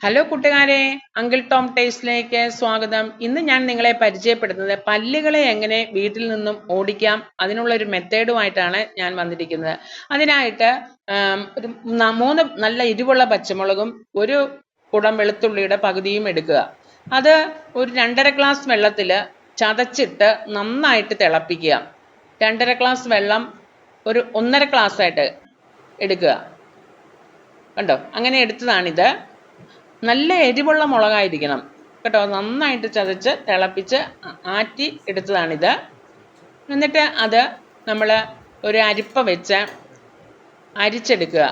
Hello കൂട്ടുകാരെ, uncle Tom ടേസ്റ്റിലേക്ക് സ്വാഗതം. ഇന്ന് ഞാൻ നിങ്ങളെ പരിചയപ്പെടുത്തുന്നത് പല്ലികളെ എങ്ങനെ വീട്ടിൽ നിന്നും ഓടിക്കാം അതിനുള്ള ഒരു മെത്തേഡുമായിട്ടാണ് ഞാൻ വന്നിരിക്കുന്നത്. അതിനായിട്ട് ഒരു 3 നല്ല എരിവുള്ള പച്ചമുളകും ഒരു കുടം വെളുത്തുള്ളിയുടെ പകുതിയും എടുക്കുക. അത് ഒരു 2.5 ഗ്ലാസ് വെള്ളത്തിൽ ചതച്ചിട്ട് നന്നായിട്ട് തിളപ്പിക്കുക. 2.5 ഗ്ലാസ് വെള്ളം ഒരു 1.5 ഗ്ലാസ് ആയിട്ട് എടുക്കുക. കണ്ടോ, അങ്ങനെ എടുത്തതാണിത്. നല്ല എരിവുള്ള മുളകായിരിക്കണം കേട്ടോ. നന്നായിട്ട് ചതച്ച് തിളപ്പിച്ച് ആറ്റി എടുത്തതാണിത്. എന്നിട്ട് അത് നമ്മൾ ഒരു അരിപ്പ വെച്ച് അരിച്ചെടുക്കുക.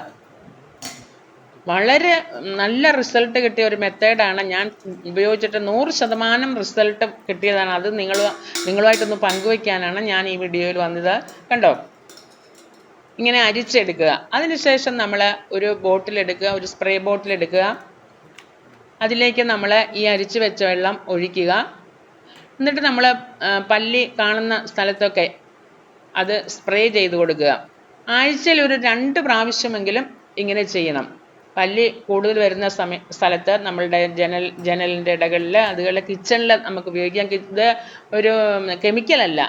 വളരെ നല്ല റിസൾട്ട് കിട്ടിയ ഒരു മെത്തേഡാണ്. ഞാൻ ഉപയോഗിച്ചിട്ട് 100% റിസൾട്ട് കിട്ടിയതാണ്. അത് നിങ്ങളുമായിട്ടൊന്ന് പങ്കുവയ്ക്കാനാണ് ഞാൻ ഈ വീഡിയോയിൽ വന്നത്. കണ്ടോ, ഇങ്ങനെ അരിച്ചെടുക്കുക. അതിനുശേഷം നമ്മൾ ഒരു ബോട്ടിലെടുക്കുക, ഒരു സ്പ്രേ ബോട്ടിലെടുക്കുക. അതിലേക്ക് നമ്മൾ ഈ അരിച്ചു വെച്ച വെള്ളം ഒഴിക്കുക. എന്നിട്ട് നമ്മൾ പല്ലി കാണുന്ന സ്ഥലത്തൊക്കെ അത് സ്പ്രേ ചെയ്ത് കൊടുക്കുക. ആഴ്ചയിൽ ഒരു 2 പ്രാവശ്യമെങ്കിലും ഇങ്ങനെ ചെയ്യണം. പല്ലി കൂടുതൽ വരുന്ന സ്ഥലത്ത് നമ്മളുടെ ജനലിൻ്റെ ഇടകളിൽ, അതുപോലെ കിച്ചണിൽ നമുക്ക് ഉപയോഗിക്കാം. ഇത് ഒരു കെമിക്കലല്ല,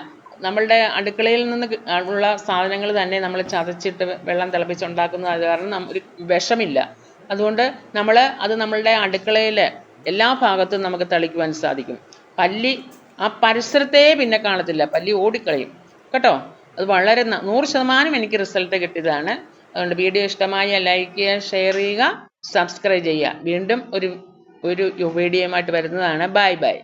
നമ്മളുടെ അടുക്കളയിൽ നിന്ന് ഉള്ള സാധനങ്ങൾ തന്നെ നമ്മൾ ചതച്ചിട്ട് വെള്ളം തിളപ്പിച്ചുണ്ടാക്കുന്നത് കാരണം ഒരു വിഷമില്ല. അതുകൊണ്ട് അത് നമ്മളുടെ അടുക്കളയിൽ എല്ലാ ഭാഗത്തും നമുക്ക് തളിക്കുവാൻ സാധിക്കും. പല്ലി ആ പരിസരത്തേ പിന്നെ കാണത്തില്ല, പല്ലി ഓടിക്കളയും കേട്ടോ. അത് വളരെ 100% എനിക്ക് റിസൾട്ട് കിട്ടിയതാണ്. അതുകൊണ്ട് വീഡിയോ ഇഷ്ടമായ ലൈക്ക് ചെയ്യുക, ഷെയർ ചെയ്യുക, സബ്സ്ക്രൈബ് ചെയ്യുക. വീണ്ടും ഒരു വീഡിയോയുമായിട്ട് വരുന്നതാണ്. Bye bye.